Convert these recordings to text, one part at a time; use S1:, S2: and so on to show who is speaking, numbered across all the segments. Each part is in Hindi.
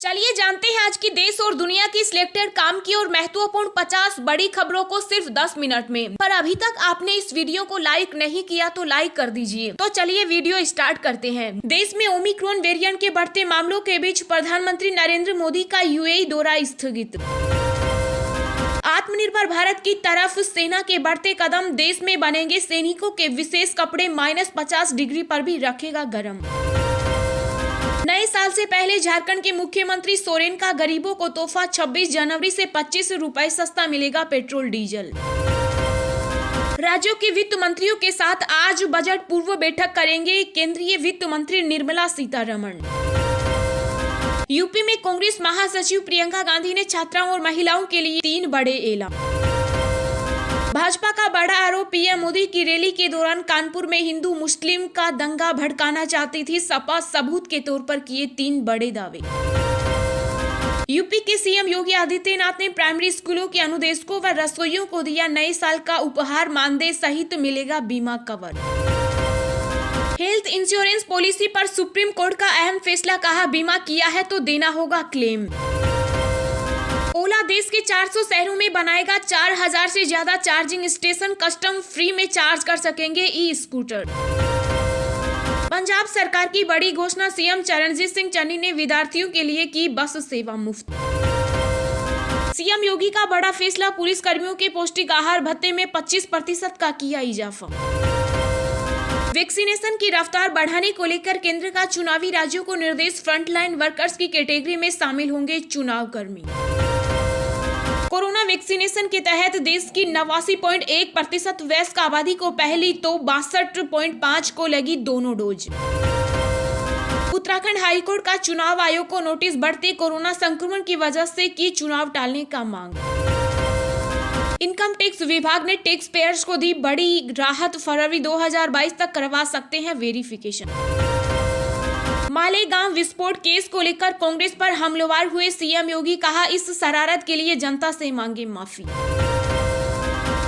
S1: चलिए जानते हैं आज की देश और दुनिया की सिलेक्टेड काम की और महत्वपूर्ण 50 बड़ी खबरों को सिर्फ 10 मिनट में। पर अभी तक आपने इस वीडियो को लाइक नहीं किया तो लाइक कर दीजिए। तो चलिए वीडियो स्टार्ट करते हैं। देश में ओमिक्रॉन वेरिएंट के बढ़ते मामलों के बीच प्रधानमंत्री नरेंद्र मोदी का यूएई दौरा स्थगित। आत्मनिर्भर भारत की तरफ सेना के बढ़ते कदम, देश में बनेंगे सैनिकों के विशेष कपड़े, -50 डिग्री पर भी रखेगा गर्म। नए साल से पहले झारखंड के मुख्यमंत्री सोरेन का गरीबों को तोहफा, 26 जनवरी से 25 रुपए सस्ता मिलेगा पेट्रोल डीजल। राज्यों के वित्त मंत्रियों के साथ आज बजट पूर्व बैठक करेंगे केंद्रीय वित्त मंत्री निर्मला सीतारमण। यूपी में कांग्रेस महासचिव प्रियंका गांधी ने छात्राओं और महिलाओं के लिए 3 बड़े ऐलान। भाजपा का बड़ा आरोप, पीएम मोदी की रैली के दौरान कानपुर में हिंदू मुस्लिम का दंगा भड़काना चाहती थी। सपा सबूत के तौर पर किए 3 बड़े दावे। यूपी के सीएम योगी आदित्यनाथ ने प्राइमरी स्कूलों के अनुदेशकों व रसोइयों को दिया नए साल का उपहार, मानदेय सहित मिलेगा बीमा कवर। हेल्थ इंश्योरेंस पॉलिसी पर सुप्रीम कोर्ट का अहम फैसला, कहा बीमा किया है तो देना होगा क्लेम। ओला देश के 400 शहरों में बनाएगा 4000 से ज्यादा चार्जिंग स्टेशन, कस्टम फ्री में चार्ज कर सकेंगे ई स्कूटर। पंजाब सरकार की बड़ी घोषणा, सीएम चरणजीत सिंह चन्नी ने विद्यार्थियों के लिए की बस सेवा मुफ्त। सीएम योगी का बड़ा फैसला, पुलिस कर्मियों के पौष्टिक आहार भत्ते में 25% का किया इजाफा। वैक्सीनेशन की रफ्तार बढ़ाने को लेकर केंद्र का चुनावी राज्यों को निर्देश, फ्रंटलाइन वर्कर्स की कैटेगरी में शामिल होंगे चुनाव कर्मी। कोरोना वैक्सीनेशन के तहत देश की 89.1% वयस्क आबादी को पहली तो 62.5 को लगी दोनों डोज। उत्तराखंड हाईकोर्ट का चुनाव आयोग को नोटिस, बढ़ते कोरोना संक्रमण की वजह से की चुनाव टालने का मांग। इनकम टैक्स विभाग ने टैक्स पेयर्स को दी बड़ी राहत, फरवरी 2022 तक करवा सकते हैं वेरिफिकेशन। मालेगांव विस्फोट केस को लेकर कांग्रेस पर हमलावर हुए सीएम योगी, कहा इस शरारत के लिए जनता से मांगे माफी।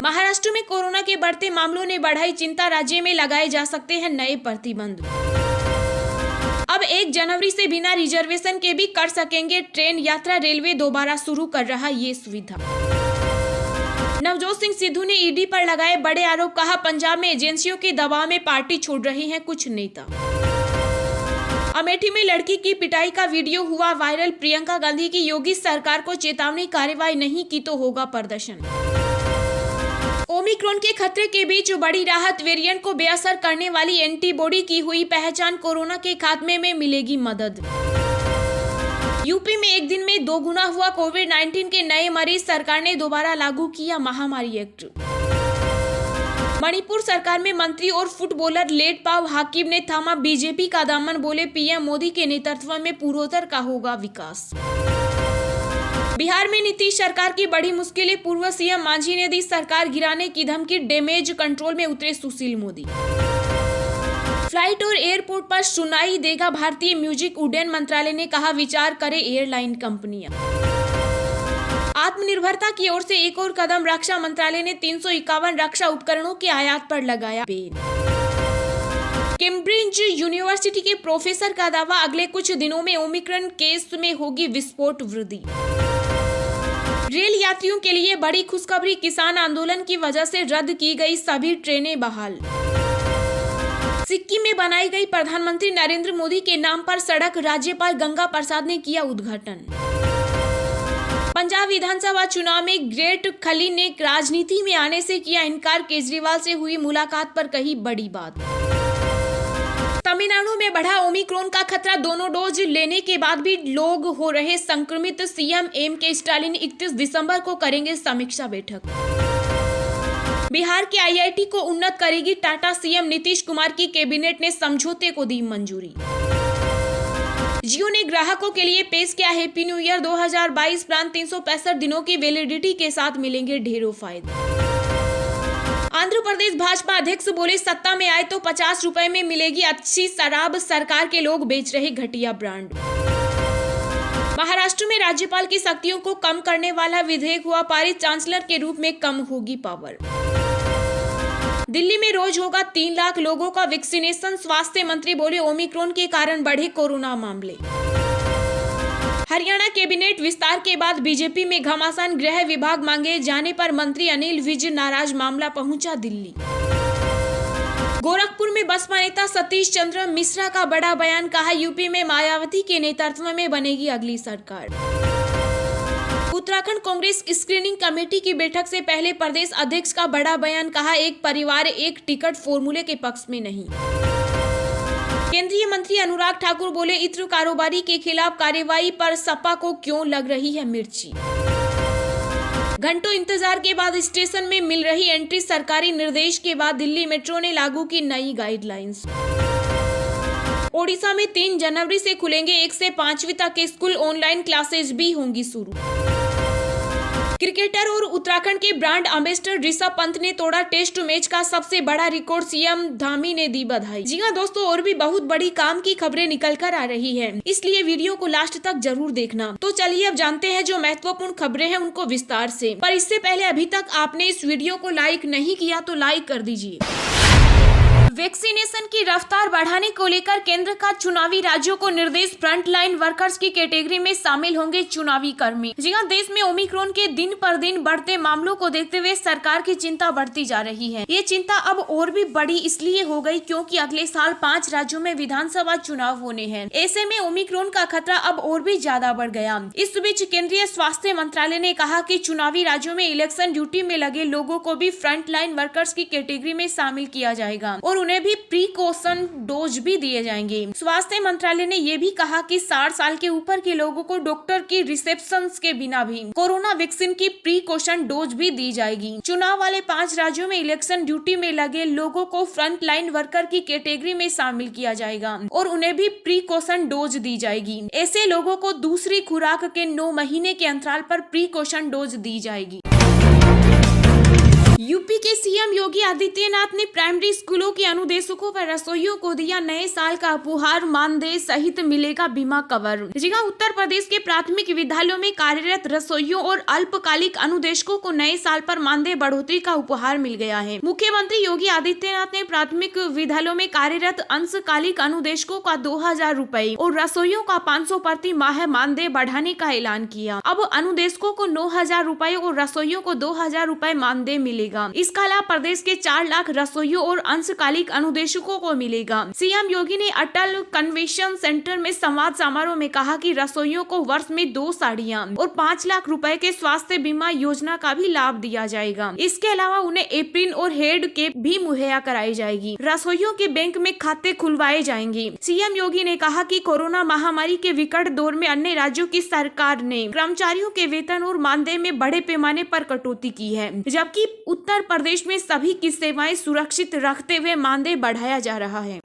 S1: महाराष्ट्र में कोरोना के बढ़ते मामलों ने बढ़ाई चिंता, राज्य में लगाए जा सकते हैं नए प्रतिबंध। अब 1 जनवरी से बिना रिजर्वेशन के भी कर सकेंगे ट्रेन यात्रा, रेलवे दोबारा शुरू कर रहा ये सुविधा। नवजोत सिंह सिद्धू ने ईडी पर लगाए बड़े आरोप, कहा पंजाब में एजेंसियों के दबाव में पार्टी छोड़ रहे हैं कुछ नेता। अमेठी में लड़की की पिटाई का वीडियो हुआ वायरल, प्रियंका गांधी की योगी सरकार को चेतावनी, कार्रवाई नहीं की तो होगा प्रदर्शन। ओमिक्रॉन के खतरे के बीच बड़ी राहत, वेरिएंट को बेअसर करने वाली एंटीबॉडी की हुई पहचान, कोरोना के खात्मे में मिलेगी मदद। यूपी में एक दिन में 2 गुना हुआ कोविड-19 के नए मरीज, सरकार ने दोबारा लागू किया महामारी एक्ट। मणिपुर सरकार में मंत्री और फुटबॉलर लेटपाव हाकिम ने थामा बीजेपी का दामन, बोले पीएम मोदी के नेतृत्व में पूर्वोत्तर का होगा विकास। बिहार में नीतीश सरकार की बड़ी मुश्किलें, पूर्व सीएम मांझी ने दी सरकार गिराने की धमकी, डैमेज कंट्रोल में उतरे सुशील मोदी। फ्लाइट और एयरपोर्ट पर सुनाई देगा भारतीय म्यूजिक, उड्डयन मंत्रालय ने कहा विचार करे एयरलाइन कंपनियां। आत्मनिर्भरता की ओर से एक और कदम, रक्षा मंत्रालय ने 351 रक्षा उपकरणों के आयात पर लगाया बैन। कैम्ब्रिज यूनिवर्सिटी के प्रोफेसर का दावा, अगले कुछ दिनों में ओमिक्रॉन केस में होगी विस्फोट वृद्धि। रेल यात्रियों के लिए बड़ी खुशखबरी, किसान आंदोलन की वजह से रद्द की गई सभी ट्रेनें बहाल। सिक्किम में बनाई गई प्रधानमंत्री नरेंद्र मोदी के नाम पर सड़क, राज्यपाल गंगा प्रसाद ने किया उद्घाटन। पंजाब विधानसभा चुनाव में ग्रेट खली ने राजनीति में आने से किया इनकार, केजरीवाल से हुई मुलाकात पर कही बड़ी बात। तमिलनाडु में बढ़ा ओमिक्रॉन का खतरा, दोनों डोज लेने के बाद भी लोग हो रहे संक्रमित, सीएम एम.के. स्टालिन 31 दिसंबर को करेंगे समीक्षा बैठक। बिहार के आईआईटी को उन्नत करेगी टाटा, सीएम नीतीश कुमार की कैबिनेट ने समझौते को दी मंजूरी। जियो ने ग्राहकों के लिए पेश किया हैप्पी न्यू ईयर 2022 प्लान, 365 दिनों की वैलिडिटी के साथ मिलेंगे ढेरों फायदे। आंध्र प्रदेश भाजपा अध्यक्ष बोले सत्ता में आए तो 50 रुपए में मिलेगी अच्छी शराब, सरकार के लोग बेच रहे घटिया ब्रांड। महाराष्ट्र में राज्यपाल की शक्तियों को कम करने वाला विधेयक हुआ पारित, चांसलर के रूप में कम होगी पावर। दिल्ली में रोज होगा 3 लाख लोगों का वैक्सीनेशन, स्वास्थ्य मंत्री बोले ओमिक्रॉन के कारण बढ़े कोरोना मामले। हरियाणा कैबिनेट विस्तार के बाद बीजेपी में घमासान, गृह विभाग मांगे जाने पर मंत्री अनिल विज नाराज, मामला पहुंचा दिल्ली। गोरखपुर में बसपा नेता सतीश चंद्र मिश्रा का बड़ा बयान, कहा यूपी में मायावती के नेतृत्व में बनेगी अगली सरकार। उत्तराखंड कांग्रेस स्क्रीनिंग कमेटी की बैठक से पहले प्रदेश अध्यक्ष का बड़ा बयान, कहा एक परिवार एक टिकट फॉर्मूले के पक्ष में नहीं। केंद्रीय मंत्री अनुराग ठाकुर बोले इत्र कारोबारी के खिलाफ कार्रवाई पर सपा को क्यों लग रही है मिर्ची। घंटों इंतजार के बाद स्टेशन में मिल रही एंट्री, सरकारी निर्देश के बाद दिल्ली मेट्रो ने लागू की नई गाइडलाइंस। ओडिशा में 3 जनवरी से खुलेंगे 1 से 5वीं तक के स्कूल, ऑनलाइन क्लासेज भी होंगी शुरू। क्रिकेटर और उत्तराखंड के ब्रांड एम्बेसडर ऋषभ पंत ने तोड़ा टेस्ट मैच का सबसे बड़ा रिकॉर्ड, सीएम धामी ने दी बधाई। जी हां दोस्तों, और भी बहुत बड़ी काम की खबरें निकल कर आ रही हैं, इसलिए वीडियो को लास्ट तक जरूर देखना। तो चलिए अब जानते हैं जो महत्वपूर्ण खबरें हैं उनको विस्तार से। पर इससे पहले अभी तक आपने इस वीडियो को लाइक नहीं किया तो लाइक कर दीजिए। वैक्सीनेशन की रफ्तार बढ़ाने को लेकर केंद्र का चुनावी राज्यों को निर्देश, फ्रंटलाइन वर्कर्स की कैटेगरी में शामिल होंगे चुनावी कर्मी। जी हां, देश में ओमिक्रॉन के दिन पर दिन बढ़ते मामलों को देखते हुए सरकार की चिंता बढ़ती जा रही है। ये चिंता अब और भी बड़ी इसलिए हो गई क्योंकि अगले साल 5 राज्यों में विधानसभा चुनाव होने हैं। ऐसे में ओमिक्रॉन का खतरा अब और भी ज्यादा बढ़ गया। इस बीच केंद्रीय स्वास्थ्य मंत्रालय ने कहा कि चुनावी राज्यों में इलेक्शन ड्यूटी में लगे लोगों को भी फ्रंटलाइन वर्कर्स की कैटेगरी में शामिल किया जाएगा और उन्हें भी प्रिकॉशन डोज भी दिए जाएंगे। स्वास्थ्य मंत्रालय ने यह भी कहा कि 60 साल के ऊपर के लोगों को डॉक्टर की रिसेप्शन के बिना भी कोरोना वैक्सीन की प्रिकॉशन डोज भी दी जाएगी। चुनाव वाले 5 राज्यों में इलेक्शन ड्यूटी में लगे लोगों को फ्रंट लाइन वर्कर की कैटेगरी में शामिल किया जाएगा और उन्हें भी प्रिकॉशन डोज दी जाएगी। ऐसे लोगों को दूसरी खुराक के 9 महीने के अंतराल पर प्रिकॉशन डोज दी जाएगी। यूपी के सीएम योगी आदित्यनाथ ने प्राइमरी स्कूलों के अनुदेशकों व रसोइयों को दिया नए साल का उपहार, मानदेय सहित मिलेगा बीमा कवर। जी हां, उत्तर प्रदेश के प्राथमिक विद्यालयों में कार्यरत रसोइयों और अल्पकालिक अनुदेशकों को नए साल पर मानदेय बढ़ोतरी का उपहार मिल गया है। मुख्यमंत्री योगी आदित्यनाथ ने प्राथमिक विद्यालयों में कार्यरत अंशकालिक अनुदेशकों का 2000 रूपए और रसोइयों का 500 प्रति माह मानदेय बढ़ाने का ऐलान किया। अब अनुदेशकों को 9000 रूपए और रसोइयों को 2000 रूपए मानदेय मिलेगा। इसका लाभ प्रदेश के 4 लाख रसोइयों और अंशकालिक अनुदेशकों को मिलेगा। सीएम योगी ने अटल कन्वेंशन सेंटर में संवाद समारोह में कहा कि रसोइयों को वर्ष में 2 साड़ियां और 5 लाख रुपए के स्वास्थ्य बीमा योजना का भी लाभ दिया जाएगा। इसके अलावा उन्हें एप्रिन और हेड कैप भी मुहैया कराई जाएगी। रसोइयों के बैंक में खाते खुलवाए जाएंगे। सीएम योगी ने कहा कि कोरोना महामारी के विकट दौर में अन्य राज्यों की सरकार ने कर्मचारियों के वेतन और मानदेय में बड़े पैमाने पर कटौती की है, जबकि उत्तर प्रदेश में सभी की सेवाएं सुरक्षित रखते हुए मानदेय बढ़ाया जा रहा है।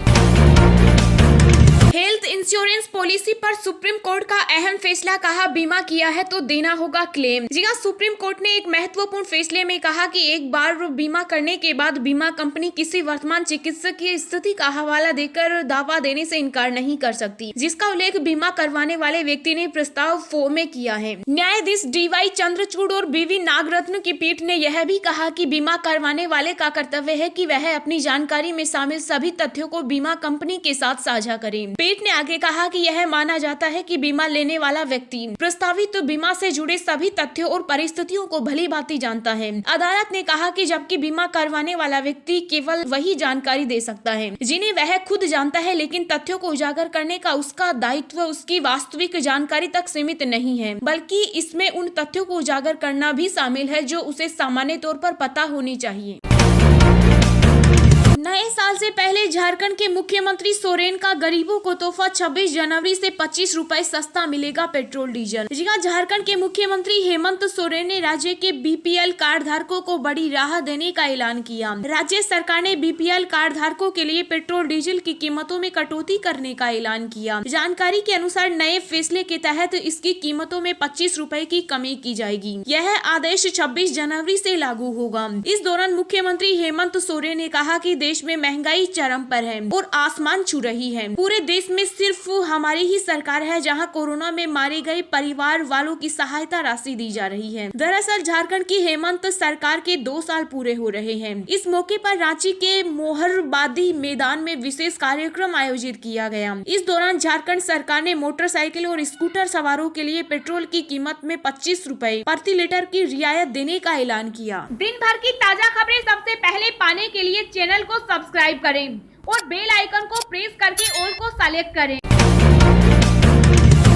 S1: हेल्थ इंश्योरेंस पॉलिसी पर सुप्रीम कोर्ट का अहम फैसला, कहा बीमा किया है तो देना होगा क्लेम। जी हां, सुप्रीम कोर्ट ने एक महत्वपूर्ण फैसले में कहा कि एक बार बीमा करने के बाद बीमा कंपनी किसी वर्तमान चिकित्सक की स्थिति का हवाला देकर दावा देने से इनकार नहीं कर सकती, जिसका उल्लेख बीमा करवाने वाले व्यक्ति ने प्रस्ताव 4 में किया है। न्यायाधीश DY चंद्रचूड़ और BV नागरत्न की पीठ ने यह भी कहा कि बीमा करवाने वाले का कर्तव्य है कि वह अपनी जानकारी में शामिल सभी तथ्यों को बीमा कंपनी के साथ साझा करे। पीठ ने आगे कहा कि यह माना जाता है कि बीमा लेने वाला व्यक्ति प्रस्तावित बीमा से जुड़े सभी तथ्यों और परिस्थितियों को भली भांति जानता है। अदालत ने कहा कि जबकि बीमा करवाने वाला व्यक्ति केवल वही जानकारी दे सकता है जिन्हें वह खुद जानता है, लेकिन तथ्यों को उजागर करने का उसका दायित्व उसकी वास्तविक जानकारी तक सीमित नहीं है, बल्कि इसमें उन तथ्यों को उजागर करना भी शामिल है जो उसे सामान्य तौर पर पता होनी चाहिए। नए साल से पहले झारखंड के मुख्यमंत्री सोरेन का गरीबों को तोहफा, 26 जनवरी से 25 रुपए सस्ता मिलेगा पेट्रोल डीजल। जी हां, झारखंड के मुख्यमंत्री हेमंत सोरेन ने राज्य के BPL कार्ड धारकों को बड़ी राहत देने का ऐलान किया। राज्य सरकार ने BPL कार्ड धारकों के लिए पेट्रोल डीजल की कीमतों में कटौती करने का ऐलान किया। जानकारी के अनुसार नए फैसले के तहत इसकी कीमतों में 25 रुपए की कमी की जाएगी। यह आदेश 26 जनवरी से लागू होगा। इस दौरान मुख्यमंत्री हेमंत सोरेन ने कहा कि देश में महंगाई चरम पर है और आसमान छू रही है। पूरे देश में सिर्फ हमारी ही सरकार है जहां कोरोना में मारे गए परिवार वालों की सहायता राशि दी जा रही है। दरअसल झारखंड की हेमंत सरकार के 2 साल पूरे हो रहे हैं। इस मौके पर रांची के मोहरबादी मैदान में विशेष कार्यक्रम आयोजित किया गया। इस दौरान झारखंड सरकार ने मोटरसाइकिल और स्कूटर सवारों के लिए पेट्रोल की कीमत में 25 रुपए प्रति लीटर की रियायत देने का ऐलान किया। दिन भर की ताजा खबरें सबसे पहले पाने के लिए चैनल को सब्सक्राइब करें और बेल आइकन को प्रेस करके ऑल को सेलेक्ट करें।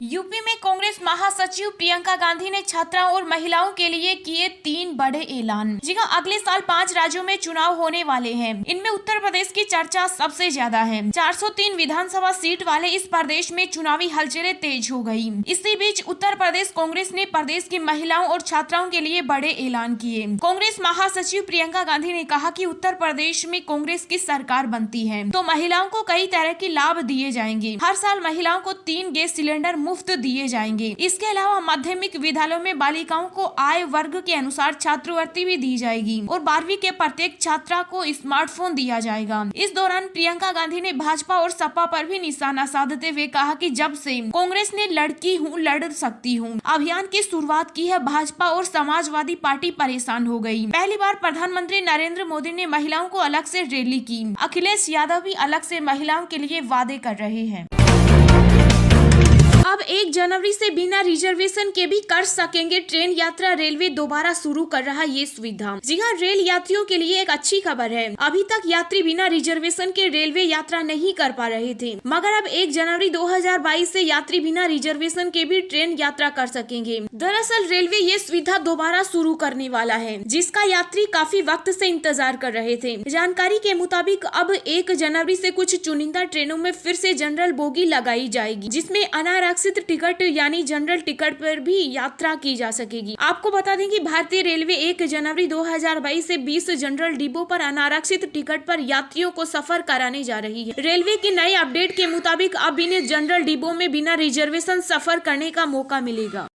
S1: यूपी में कांग्रेस महासचिव प्रियंका गांधी ने छात्राओं और महिलाओं के लिए किए 3 बड़े ऐलान। जी हां, अगले साल 5 राज्यों में चुनाव होने वाले हैं। इनमें उत्तर प्रदेश की चर्चा सबसे ज्यादा है। 403 विधानसभा सीट वाले इस प्रदेश में चुनावी हलचलें तेज हो गयी। इसी बीच उत्तर प्रदेश कांग्रेस ने प्रदेश की महिलाओं और छात्राओं के लिए बड़े ऐलान किए। कांग्रेस महासचिव प्रियंका गांधी ने कहा कि उत्तर प्रदेश में कांग्रेस की सरकार बनती है तो महिलाओं को कई तरह के लाभ दिए जाएंगे। हर साल महिलाओं को 3 गैस सिलेंडर मुफ्त दिए जाएंगे। इसके अलावा माध्यमिक विद्यालयों में बालिकाओं को आय वर्ग के अनुसार छात्रवृत्ति भी दी जाएगी और 12वीं के प्रत्येक छात्रा को स्मार्टफोन दिया जाएगा। इस दौरान प्रियंका गांधी ने भाजपा और सपा पर भी निशाना साधते हुए कहा कि जब से कांग्रेस ने लड़की हूँ लड़ सकती हूँ अभियान की शुरुआत की है, भाजपा और समाजवादी पार्टी परेशान हो गयी। पहली बार प्रधानमंत्री नरेंद्र मोदी ने महिलाओं को अलग से रैली की। अखिलेश यादव भी अलग से महिलाओं के लिए वादे कर रहे हैं। अब 1 जनवरी से बिना रिजर्वेशन के भी कर सकेंगे ट्रेन यात्रा। रेलवे दोबारा शुरू कर रहा ये सुविधा। जी हाँ, रेल यात्रियों के लिए एक अच्छी खबर है। अभी तक यात्री बिना रिजर्वेशन के रेलवे यात्रा नहीं कर पा रहे थे, मगर अब 1 जनवरी 2022 से यात्री बिना रिजर्वेशन के भी ट्रेन यात्रा कर सकेंगे। दरअसल रेलवे ये सुविधा दोबारा शुरू करने वाला है, जिसका यात्री काफी वक्त से इंतजार कर रहे थे। जानकारी के मुताबिक अब 1 जनवरी से कुछ चुनिंदा ट्रेनों में फिर से जनरल बोगी लगाई जाएगी, जिसमें अनारक्षित टिकट यानी जनरल टिकट पर भी यात्रा की जा सकेगी। आपको बता दें कि भारतीय रेलवे 1 जनवरी 2022 से 20 जनरल डिब्बों पर अनारक्षित टिकट पर यात्रियों को सफर कराने जा रही है। रेलवे के नए अपडेट के मुताबिक अब इन जनरल डिब्बों में बिना रिजर्वेशन सफर करने का मौका मिलेगा।